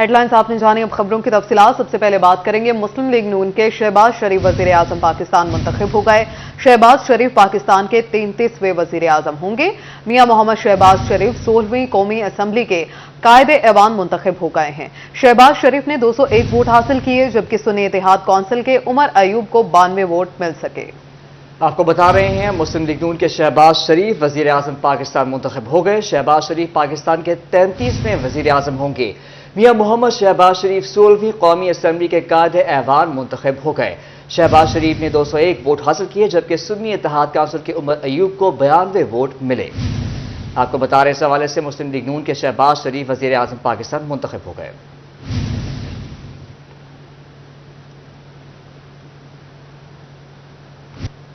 Headlines आपने जानी, अब खबरों की तफसीलात। सबसे पहले बात करेंगे मुस्लिम लीग नून के शहबाज शरीफ वजीर आजम पाकिस्तान मुंतखब हो गए। शहबाज शरीफ पाकिस्तान के 33वें वजीर आजम होंगे। मियां मोहम्मद शहबाज शरीफ 16वीं कौमी असम्बली के कायदे ऐवान मुंतखब हो गए हैं। शहबाज शरीफ ने 201 वोट हासिल किए, जबकि सुन्नी इत्तेहाद कौंसिल के उमर अयूब को 92 वोट मिल सके। आपको बता रहे हैं मुस्लिम लीग नून के शहबाज शरीफ वजीर आजम पाकिस्तान मुंतखब हो गए। शहबाज शरीफ पाकिस्तान के 33वें वजीर आजम होंगे। मियां मोहम्मद शहबाज शरीफ 16वीं कौमी असम्बली के कायदे ऐवान मुंतखब हो गए। शहबाज शरीफ ने 201 वोट हासिल किए, जबकि सुन्नी इत्तेहाद काउंसिल के उमर अयूब को 92 वोट मिले। आपको बता रहे इस हवाले से मुस्लिम लीग नून के शहबाज शरीफ वजीर आजम पाकिस्तान मुंतखब हो गए।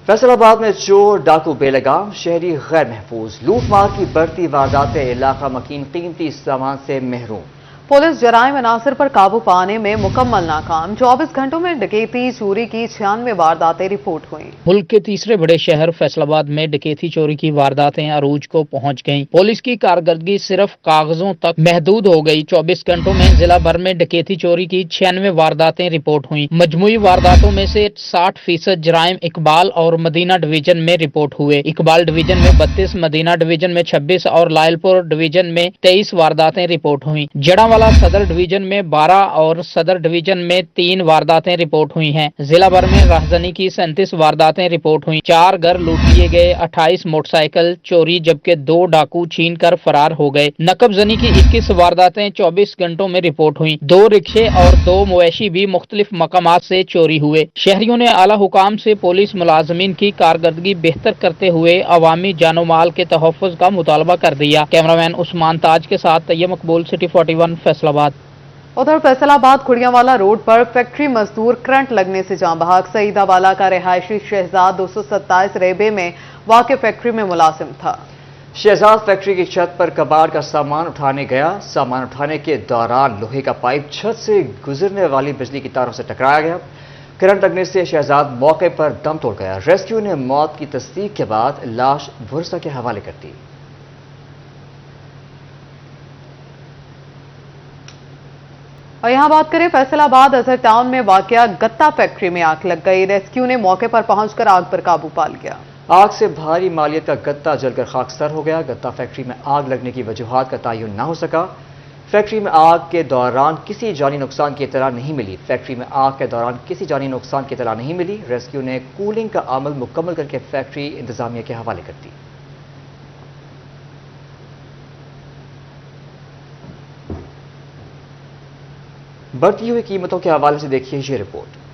फैसलाबाद में चोर डाकू बेलगाम, शहरी गैर महफूज, लूटमार की बढ़ती वारदातें, इलाका मकीन कीमती सामान से महरूम। पुलिस जराइम अनासर पर काबू पाने में मुकम्मल नाकाम। 24 घंटों में डकैती चोरी की 96 वारदातें रिपोर्ट हुई। मुल्क के तीसरे बड़े शहर फैसलाबाद में डकैती चोरी की वारदातें अरूज को पहुंच गईं। पुलिस की कारकर्दगी सिर्फ कागजों तक महदूद हो गई। 24 घंटों में जिला भर में डकैती चोरी की 96 वारदातें रिपोर्ट हुई। मजमूई वारदातों में से 60% जराइम इकबाल और मदीना डिवीजन में रिपोर्ट हुए। इकबाल डिवीजन में 32, मदीना डिवीजन में 26 और लायलपुर डिवीजन में 23 वारदातें रिपोर्ट हुई। जड़ा सदर डिवीजन में 12 और सदर डिवीजन में 3 वारदातें रिपोर्ट हुई हैं। जिला भर में राहजनी की 37 वारदातें रिपोर्ट हुई। 4 घर लूट लिए गए, 28 मोटरसाइकिल चोरी, जबकि 2 डाकू छीन कर फरार हो गए। नकबजनी की 21 वारदातें 24 घंटों में रिपोर्ट हुई। 2 रिक्शे और 2 मवेशी भी मुख्तलिफ मकामात से चोरी हुए। शहरियों ने आला हुकाम से पुलिस मुलाजमीन की कारकर्दगी बेहतर करते हुए अवामी जानो माल के तहफ़्फ़ुज़ का मुतालबा कर दिया। कैमरामैन उस्मान ताज के साथ तैयब मकबूल, सिटी 41 फैसलाबाद। उधर फैसलाबाद खुड़ियावाला रोड पर फैक्ट्री मजदूर करंट लगने से जाँ बहक। सईदावाला का रिहायशी शहजाद 227 रेबे में वाक़ फैक्ट्री में मुलाजिम था। शहजाद फैक्ट्री की छत पर कबाड़ का सामान उठाने गया। सामान उठाने के दौरान लोहे का पाइप छत से गुजरने वाली बिजली की तारों से टकराया गया। करंट लगने से शहजाद मौके पर दम तोड़ गया। रेस्क्यू ने मौत की तस्दीक के बाद लाश बुरसा के हवाले कर दी। और यहाँ बात करें फैसलाबाद अजहर टाउन में वाकया गत्ता फैक्ट्री में आग लग गई। रेस्क्यू ने मौके पर पहुंचकर आग पर काबू पा लिया। आग से भारी मालियत का गत्ता जलकर खाकसर हो गया। गत्ता फैक्ट्री में आग लगने की वजूहात का तयन न हो सका। फैक्ट्री में आग के दौरान किसी जानी नुकसान की इत्तला नहीं मिली। फैक्ट्री में आग के दौरान किसी जानी नुकसान की इत्तला नहीं मिली। रेस्क्यू ने कूलिंग का अमल मुकम्मल करके फैक्ट्री इंतजामिया के हवाले कर दी। बढ़ती हुई कीमतों के हवाले से देखिए ये रिपोर्ट।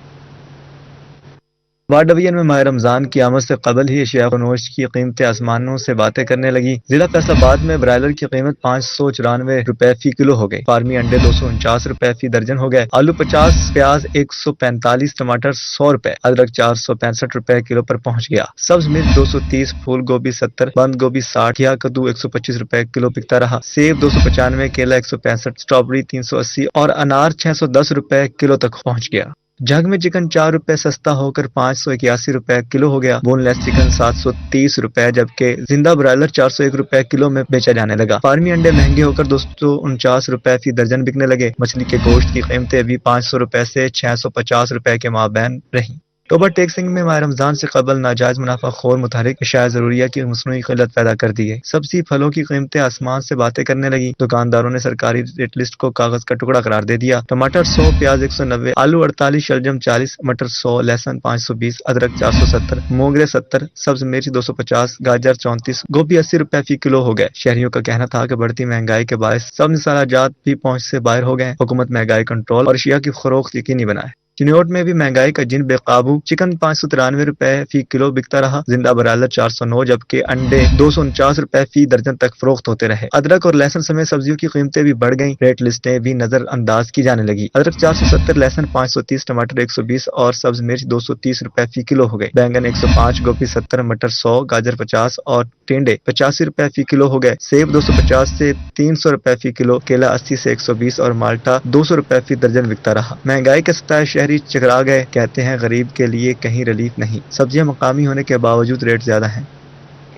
वार्ड डिवीजन में माह रमजान की आमद से कबल ही अशिया नोश की कीमतें आसमानों से बातें करने लगी। जिला फैसलाबाद में ब्रायलर की कीमत 594 रुपए फी किलो हो गई। फार्मी अंडे 249 रुपए फी दर्जन हो गए। आलू 50, प्याज 145, टमाटर 100 रुपए, अदरक 465 रुपए किलो पर पहुंच गया। सब्ज मिर्च 230, फूल गोभी 70, बंद गोभी 60, खिया कद्दू 125 रुपए किलो बिकता रहा। सेब 295, केला 165, स्ट्रॉबेरी 380 और अनार 610 रुपए किलो तक पहुंच गया। जग में चिकन 4 रुपए सस्ता होकर 581 रुपए किलो हो गया। बोनलेस चिकन 730 रुपए, जबकि जिंदा ब्रायलर 401 रुपए किलो में बेचा जाने लगा। फार्मी अंडे महंगे होकर 249 रुपए फी दर्जन बिकने लगे। मछली के गोश्त की कीमतें भी 500 रुपए से 650 रुपए के माबैन रही। टोबर टैक्सिंग में माह रमजान से कबल नाजायज मुनाफा खोर मुतहरिक अशाया ज़रूरिया की मसनूई किल्लत पैदा कर दी है। सब्जी फलों की कीमतें आसमान से बातें करने लगी। दुकानदारों ने सरकारी रेट लिस्ट को कागज का टुकड़ा करार दे दिया। टमाटर 100, प्याज 190, आलू 48, शलजम 40, मटर 100, लहसुन 520, अदरक 470, मोगरे 70, सब्ज मिर्च 250, गाजर 34, गोभी 80 रुपए फी किलो हो गए। शहरियों का कहना था कि बढ़ती महंगाई के बायस सब निसाला जात भी पहुंच से बाहर हो गए। हुकूमत महंगाई कंट्रोल और अशिया की फरोख्त यकीनी बनाए। चिन्नौट में भी महंगाई का जिन बेकाबू। चिकन 593 रुपए फी किलो बिकता रहा। जिंदा ब्रायलर 409, जबकि अंडे 249 रुपए फी दर्जन तक फरोख्त होते रहे। अदरक और लहसुन समेत सब्जियों की कीमतें भी बढ़ गईं। रेट लिस्टें भी नजरअंदाज की जाने लगी। अदरक 470, लहसुन 530, टमाटर 120 और सब्ज मिर्च 230 रुपए फी किलो हो गए। बैंगन 105, गोभी 70, मटर 100, गाजर 50 और टेंडे 85 रुपए फी किलो हो गए। सेब 250 से 300 रुपए फी किलो, केला 80 से 120 और माल्टा 200 रुपए फी दर्जन बिकता रहा। महंगाई के सताए शहरी चकरा गए। कहते हैं गरीब के लिए कहीं रिलीफ नहीं। सब्जियां मकामी होने के बावजूद रेट ज्यादा हैं।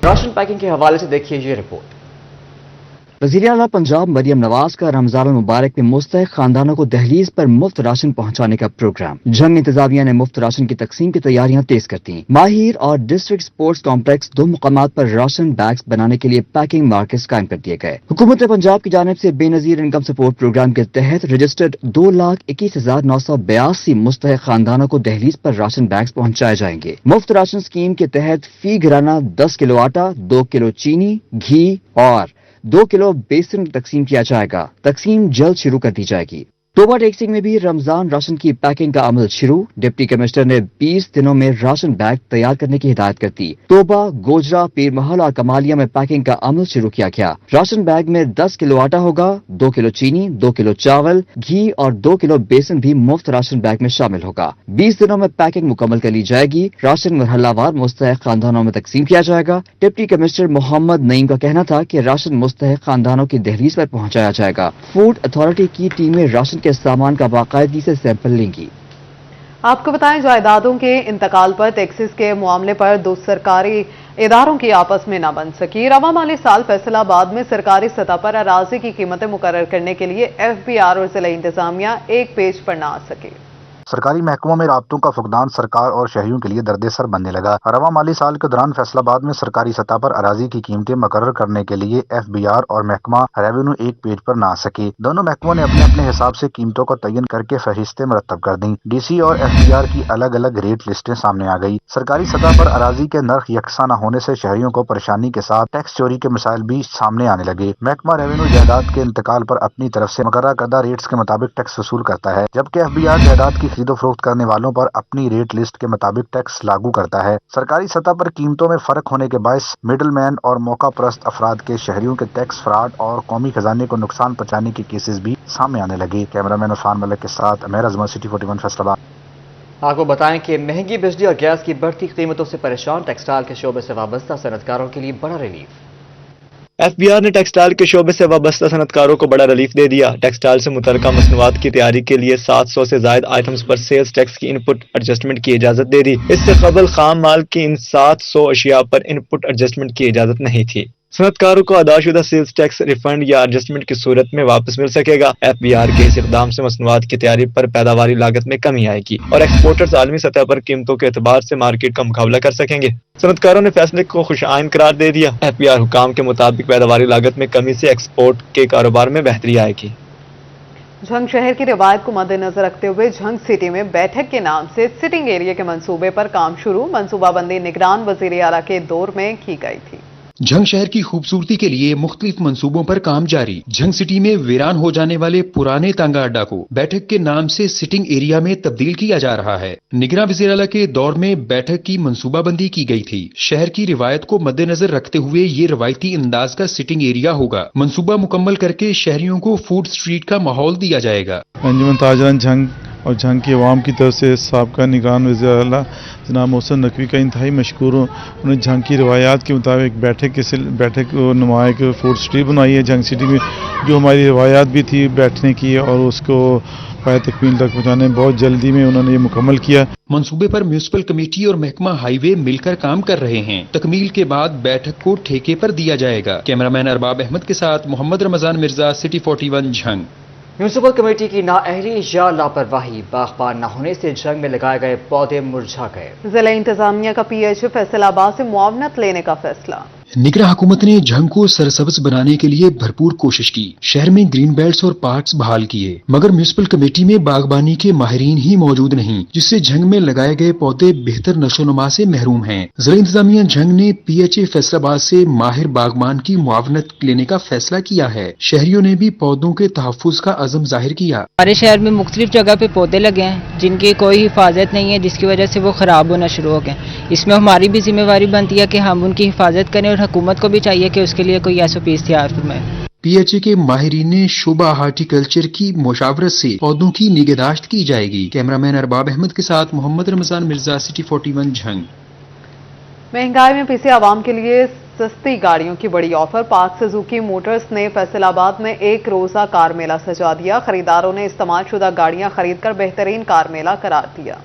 राशन पैकिंग के हवाले से देखिए ये रिपोर्ट। वज़ीर आला पंजाब मरियम नवाज का रमजान मुबारक में मुस्तहिक खानदानों को दहलीज पर मुफ्त राशन पहुंचाने का प्रोग्राम। जंग इंतजामिया ने मुफ्त राशन की तकसीम की तैयारियां तेज कर दी। माहिर और डिस्ट्रिक्ट स्पोर्ट्स कॉम्प्लेक्स दो मुकामात पर राशन बैग्स बनाने के लिए पैकिंग मार्केट्स कायम कर दिए गए। हुकूमत पंजाब की जानिब से बेनजीर इनकम सपोर्ट प्रोग्राम के तहत रजिस्टर्ड 2,21,982 मुस्तहिक खानदानों को दहलीज पर राशन बैग्स पहुंचाए जाएंगे। मुफ्त राशन स्कीम के तहत फी घराना 10 किलो आटा, 2 किलो चीनी, घी और 2 किलो बेसन तकसीम किया जाएगा। तकसीम जल्द शुरू कर दी जाएगी। तोबा टेक्सिंग में भी रमजान राशन की पैकिंग का अमल शुरू। डिप्टी कमिश्नर ने 20 दिनों में राशन बैग तैयार करने की हिदायत कर दी। तोबा, गोजरा, पीरमहल और कमालिया में पैकिंग का अमल शुरू किया गया। राशन बैग में 10 किलो आटा होगा, 2 किलो चीनी, 2 किलो चावल, घी और 2 किलो बेसन भी मुफ्त राशन बैग में शामिल होगा। 20 दिनों में पैकिंग मुकम्मल कर ली जाएगी। राशन मरहलावार मुस्तहिक खानदानों में तकसीम किया जाएगा। डिप्टी कमिश्नर मोहम्मद नईम का कहना था कि राशन मुस्तहिक खानदानों की दहलीज पर पहुंचाया जाएगा। फूड अथॉरिटी की टीमें राशन के सामान का बाकायदगी से सैंपल लेंगी। आपको बताएं, जायदादों के इंतकाल पर टैक्सेस के मामले पर दो सरकारी इदारों की आपस में न बन सकी। रवा माली साल फैसलाबाद में सरकारी सतह पर अराजी की कीमतें मुकर्रर करने के लिए FBR और जिला इंतजामिया एक पेज पर न आ सके। सरकारी महकमों में राब्तों का फुकदान सरकार और शहरियों के लिए दर्द-ए-सर बनने लगा। रवा माली साल के दौरान फैसलाबाद में सरकारी सतह पर अराजी की कीमतें मुकर्रर करने के लिए FBR और महकमा रेवेन्यू एक पेज पर ना आ सके। दोनों महकमों ने अपने अपने हिसाब से कीमतों का तयन करके फहरिस्तें मुरतब कर दी। DC और FBR की अलग अलग रेट लिस्टें सामने आ गई। सरकारी सतह पर अराजी के नर्ख यकसा न होने से शहरियों को परेशानी के साथ टैक्स चोरी के मसाइल भी सामने आने लगे। महकमा रेवेन्यू जायदाद के इंतकाल पर अपनी तरफ से मुकर्रर करदा रेट्स के मुताबिक टैक्स वसूल करता है, जबकि FBR जायदाद की खरीदो फरोख्त करने वालों पर अपनी रेट लिस्ट के मुताबिक टैक्स लागू करता है। सरकारी सतह पर कीमतों में फर्क होने के बायस मिडल मैन और मौका परस्त अफराद के शहरियों के टैक्स फ्रॉड और कौमी खजाने को नुकसान पहुंचाने के केसेस भी सामने आने लगे। कैमरामैन उस्मान मलिक के साथ अमेर अजमत, सिटी 41 फैसलाबाद। आपको बताएं कि महंगी बिजली और गैस की बढ़ती कीमतों से परेशान टेक्सटाइल के शोबे से वाबस्ता सनतकारों के लिए बड़ा रिलीफ। FBR ने टेक्सटाइल के शोबे से वाबस्ता सनतकारों को बड़ा रिलीफ दे दिया। टेक्सटाइल से मुतल्लिका मसनूआत की तैयारी के लिए 700 से ज्यादा आइटम्स पर सेल्स टैक्स की इनपुट एडजस्टमेंट की इजाजत दे दी। इससे कबल खाम माल की इन 700 अशिया पर इनपुट एडजस्टमेंट की इजाजत नहीं थी। सनतकारों को अदाशुदा सेल्स टैक्स रिफंड या एडजस्टमेंट की सूरत में वापस मिल सकेगा। FBR के इस इक़दाम से मसनूआत की तैयारी पर पैदावारी लागत में कमी आएगी और एक्सपोर्टर्स आलमी सतह पर कीमतों के एतबार से मार्केट का मुकाबला कर सकेंगे। सनतकारों ने फैसले को खुशआइन करार दे दिया। FBR हुकाम के मुताबिक पैदावारी लागत में कमी से एक्सपोर्ट के कारोबार में बेहतरी आएगी। झंग शहर की रिवायत को मद्देनजर रखते हुए झंग सिटी में बैठक के नाम से सिटिंग एरिया के मंसूबे पर काम शुरू। मंसूबाबंदी निगरान वजीर आला के दौर में की गई थी। झंग शहर की खूबसूरती के लिए मुख्तलिफ मंसूबों पर काम जारी। झंग सिटी में वीरान हो जाने वाले पुराने तांगा अड्डा को बैठक के नाम से सिटिंग एरिया में तब्दील किया जा रहा है। निगरान वज़ीर आला के दौर में बैठक की मंसूबाबंदी की गई थी। शहर की रिवायत को मद्देनजर रखते हुए ये रवायती अंदाज का सिटिंग एरिया होगा। मंसूबा मुकम्मल करके शहरियों को फूड स्ट्रीट का माहौल दिया जाएगा। अंजुमन ताजरान झंग और झंग की आवाम की तरफ से साबका निगरान वज़ीर आला जनाब मोहसिन नकवी का इंतहाई मशकूर हूँ। उन्होंने झंग की रवायात के मुताबिक बैठक नुमाया के फूड स्ट्रीट बनाई है झंग सिटी में, जो हमारी रवायात भी थी बैठने की, और उसको पाए तकमील तक पहुँचाने में बहुत जल्दी में उन्होंने ये मुकम्मल किया। मंसूबे पर म्यूनिसिपल कमेटी और महकमा हाईवे मिलकर काम कर रहे हैं। तकमील के बाद बैठक को ठेके पर दिया जाएगा। कैमरामैन अरबाब अहमद के साथ Muhammad Ramzan Mirza, city 41 Jhang. Municipal committee की नाअहली या लापरवाही, बागबान न होने से झंग में लगाए गए पौधे मुरझा गए। जिला इंतजामिया का PH फैसलाबाद से मुआवनत लेने का फैसला। निगरान हुकूमत ने झंग को सरसब्ज बनाने के लिए भरपूर कोशिश की। शहर में ग्रीन बेल्ट्स और पार्क्स बहाल किए, मगर म्यूनिसिपल कमेटी में बागबानी के माहिरीन ही मौजूद नहीं, जिससे झंग में लगाए गए पौधे बेहतर नशोनुमा से महरूम हैं। जिला इंतजामिया झंग ने PHA फैसलाबाद से माहिर बागबान की मुआवनत लेने का फैसला किया है। शहरियों ने भी पौधों के तहफ्फुज का अज़म जाहिर किया। हमारे शहर में मुख्तलिफ जगह पे पौधे लगे हैं जिनकी कोई हिफाजत नहीं है, जिसकी वजह से वो खराब होना शुरू हो गए। इसमें हमारी भी जिम्मेवारी बनती है कि हम उनकी हिफाजत करें, और हुकूमत को भी चाहिए कि उसके लिए कोई SOPs तैयार फरमाए। PHA के माहिरीन ने शोबा हार्टिकल्चर की मुशावरत से पौधों की निगहदाश्त की जाएगी। कैमरामैन अरबाब अहमद के साथ मोहम्मद रमजान मिर्जा, सिटी 41 झंग। महंगाई में पिसे आवाम के लिए सस्ती गाड़ियों की बड़ी ऑफर। पाक सुजुकी मोटर्स ने फैसलाबाद में एक रोजा कार मेला सजा दिया। खरीदारों ने इस्तेमाल शुदा गाड़ियां खरीद कर बेहतरीन कार मेला करार दिया।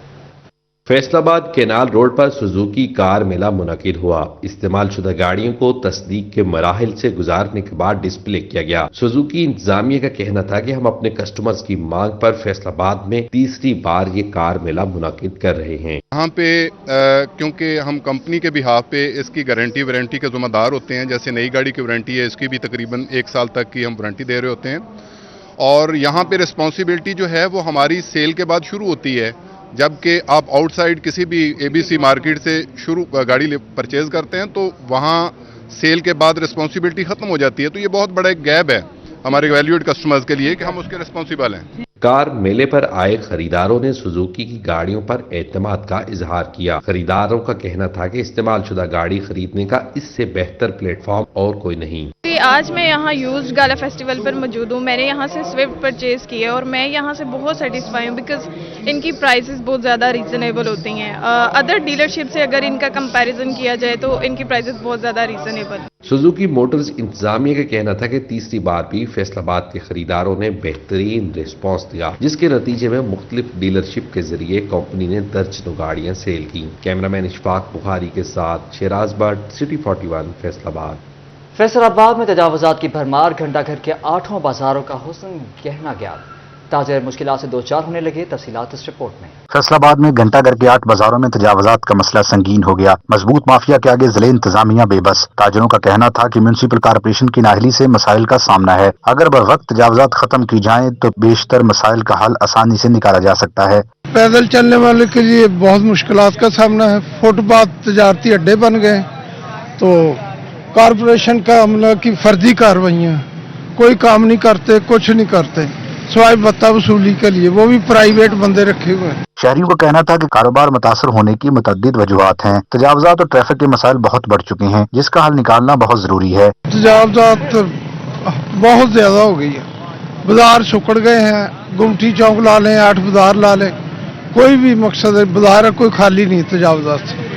फैसला आबाद केनाल रोड पर सुजुकी कार मेला मुनकिद हुआ। इस्तेमाल शुदा गाड़ियों को तस्दीक के मराहिल से गुजारने के बाद डिस्प्ले किया गया। सुजुकी इंतजामिया का कहना था कि हम अपने कस्टमर्स की मांग पर फैसलाबाद में तीसरी बार ये कार मेला मुनकिद कर रहे हैं। यहाँ पे क्योंकि हम कंपनी के बिहाफ पे इसकी गारंटी वारंटी के जिम्मेदार होते हैं, जैसे नई गाड़ी की वारंटी है, इसकी भी तकरीबन 1 साल तक की हम वारंटी दे रहे होते हैं। और यहाँ पे रिस्पॉन्सिबिलिटी जो है वो हमारी सेल के बाद शुरू होती है, जबकि आप आउटसाइड किसी भी ABC मार्केट से गाड़ी परचेज करते हैं तो वहाँ सेल के बाद रिस्पॉन्सिबिलिटी खत्म हो जाती है। तो ये बहुत बड़ा एक गैप है हमारे वैल्यूड कस्टमर्स के लिए कि हम उसके रिस्पॉन्सिबल हैं। कार मेले पर आए खरीदारों ने सुजुकी की गाड़ियों पर एतमाद का इजहार किया। खरीदारों का कहना था कि इस्तेमाल शुदा गाड़ी खरीदने का इससे बेहतर प्लेटफॉर्म और कोई नहीं। आज मैं यहाँ यूज्ड गाला फेस्टिवल पर मौजूद हूँ। मैंने यहाँ से स्विफ्ट परचेज की है और मैं यहाँ से बहुत सेटिस्फाई हूँ बिकॉज इनकी प्राइसेस बहुत ज़्यादा रीज़नेबल होती हैं। अदर डीलरशिप से अगर इनका कंपैरिजन किया जाए तो इनकी प्राइसेस बहुत ज़्यादा रीज़नेबल। सुजुकी मोटर्स इंतजामिया का कहना था कि तीसरी बार भी फैसलाबाद के खरीदारों ने बेहतरीन रिस्पॉन्स दिया, जिसके नतीजे में मुख्तलिफ डीलरशिप के जरिए कंपनी ने दर्जनों गाड़ियां सेल की। कैमरामैन इशफाक बुखारी के साथ शिराज भट्ट, सिटी 41 फैसलाबाद। फैसलाबाद में तजावुजात की भरमार, घंटा घर के 8 बाजारों का हुस्न गहना गया। ताज़ा मुश्किलात से दो चार होने लगे। तफसीलात इस रिपोर्ट में। फैसलाबाद में घंटाघर के 8 बाजारों में तजावुजात का मसला संगीन हो गया। मजबूत माफिया के आगे जिले इंतजामिया बेबस। ताजरों का कहना था कि म्यूनिसिपल कारपोरेशन की नाअहली से मसाइल का सामना है। अगर बर्वक्त तजावुजात खत्म की जाएं तो बेशतर मसाइल का हल आसानी से निकाला जा सकता है। पैदल चलने वाले के लिए बहुत मुश्किलात का सामना है। फुटपाथ तजारती अड्डे बन गए तो कारपोरेशन का अमला की फर्जी कार्रवाइयाँ, कोई काम नहीं करते, कुछ नहीं करते, सिवाय भत्ता वसूली के लिए, वो भी प्राइवेट बंदे रखे हुए हैं। शहरियों का कहना था कि कारोबार मुतासर होने की मुतअद्दिद वजूहात हैं। तजावुजात और ट्रैफिक के मसाइल बहुत बढ़ चुके हैं, जिसका हल निकालना बहुत जरूरी है। तजावुजात बहुत ज्यादा हो गई है। बाजार सुकड़ गए हैं। गुमटी चौक ला लें, 8 बाजार ला लें, कोई भी मकसद है बाजार है कोई खाली नहीं तजावुजात से।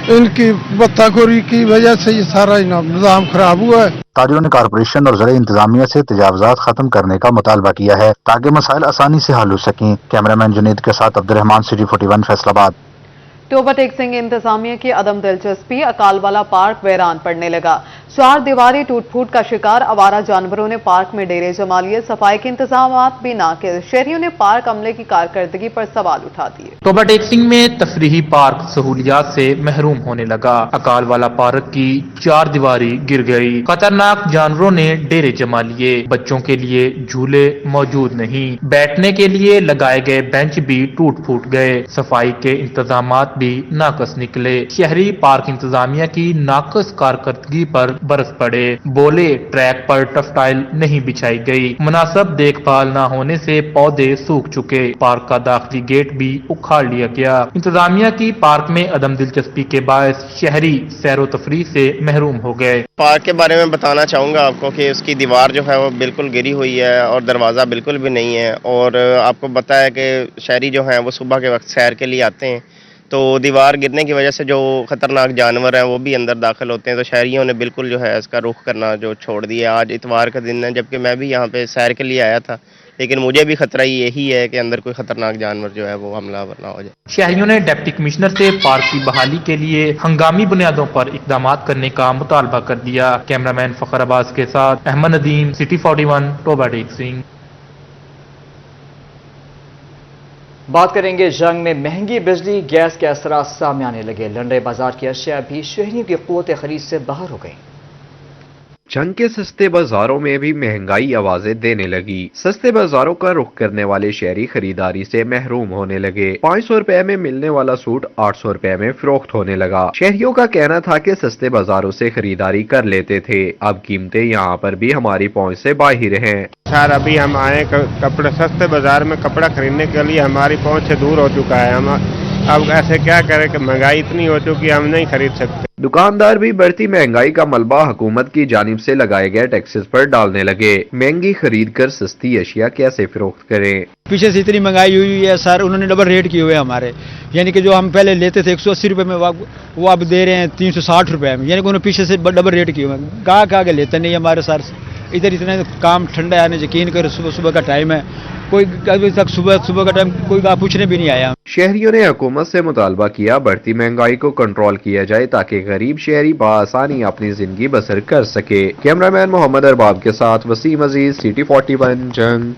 इनकी बत्ताखोरी की वजह से ये सारा निज़ाम खराब हुआ है। ताजरों ने कारपोरेशन और ज़िला इंतजामिया से तजावुजात खत्म करने का मुतालबा किया है ताकि मसाइल आसानी से हल हो सकें। कैमरामैन जुनेद के साथ Abdurrahman, city 41 Faisalabad. Toba Singh इंतजामिया की अदम दिलचस्पी, अकालवाला पार्क वीरान पड़ने लगा। 4 दीवारी टूट फूट का शिकार, आवारा जानवरों ने पार्क में डेरे जमा लिए। सफाई के इंतजाम भी नाकिस। शहरियों ने पार्क अमले की कारकर्दगी पर सवाल उठा दिए। टोबा सिंह में तफरीही पार्क सहूलियात से महरूम होने लगा। अकालवाला पार्क की 4 दीवारी गिर गई। खतरनाक जानवरों ने डेरे जमा लिए। बच्चों के लिए झूले मौजूद नहीं। बैठने के लिए लगाए गए बेंच भी टूट फूट गए। सफाई के इंतजाम भी नाकस निकले। शहरी पार्क इंतजामिया की नाकस कारकर्दगी पर बरस पड़े। बोले ट्रैक पर टफटाइल नहीं बिछाई गई। मुनासिब देखभाल न होने से पौधे सूख चुके। पार्क का दाखिली गेट भी उखाड़ लिया गया। इंतजामिया की पार्क में अदम दिलचस्पी के बायस शहरी सैरो तफरीह से महरूम हो गए। पार्क के बारे में बताना चाहूँगा आपको कि उसकी दीवार जो है वो बिल्कुल गिरी हुई है और दरवाज़ा बिल्कुल भी नहीं है। और आपको पता है कि शहरी जो हैं वो सुबह के वक्त सैर के लिए आते हैं, तो दीवार गिरने की वजह से जो खतरनाक जानवर हैं वो भी अंदर दाखिल होते हैं। तो शहरियों ने बिल्कुल जो है इसका रुख करना जो छोड़ दिया। आज इतवार का दिन है, जबकि मैं भी यहाँ पे सैर के लिए आया था, लेकिन मुझे भी खतरा यही है कि अंदर कोई खतरनाक जानवर जो है वो हमलावर ना हो जाए। शहरियों ने डिप्टी कमिश्नर से पार्क की बहाली के लिए हंगामी बुनियादों पर इकदाम करने का मुतालबा कर दिया। कैमरामैन फखर अब्बास के साथ अहमद नदीम, सिटी 41 टोबा सिंह। बात करेंगे जंग में महंगी बिजली गैस के असरात सामने आने लगे। लंडे बाजार की अशिया भी शहरियों की कुव्वत खरीद से बाहर हो गई। जंग के सस्ते बाजारों में भी महंगाई आवाजें देने लगी। सस्ते बाजारों का रुख करने वाले शहरी खरीदारी से महरूम होने लगे। 500 रुपए में मिलने वाला सूट 800 रुपए में फरोख्त होने लगा। शहरियों का कहना था कि सस्ते बाजारों से खरीदारी कर लेते थे, अब कीमतें यहाँ पर भी हमारी पहुँच से बाहर हैं। सर अभी हम आए कपड़े सस्ते बाजार में कपड़ा खरीदने के लिए हमारी पहुँच से दूर हो चुका है। हम अब ऐसे क्या करें कि महंगाई इतनी हो चुकी है हम नहीं खरीद सकते। दुकानदार भी बढ़ती महंगाई का मलबा हुकूमत की जानिब से लगाए गए टैक्सेस पर डालने लगे। महंगी खरीद कर सस्ती अशिया कैसे फरोख्त करें। पीछे से इतनी महंगाई हुई है सर, उन्होंने डबल रेट किए हुए हमारे, यानी कि जो हम पहले लेते थे 180 रुपए में वो अब दे रहे हैं 360 रुपए में, यानी कि उन्होंने पीछे से डबल रेट किए हुए हैं। गाहक आगे लेते नहीं हमारे सर। इधर इतना काम ठंडा है, यकीन करो सुबह सुबह का टाइम है कोई अभी तक सुबह का टाइम कोई पूछने भी नहीं आया। शहरियों ने हुकूमत से मुतालबा किया बढ़ती महंगाई को कंट्रोल किया जाए ताकि गरीब शहरी बआसानी अपनी जिंदगी बसर कर सके। कैमरामैन मोहम्मद अरबाब के साथ वसीम अजीज, सिटी 41 जंग।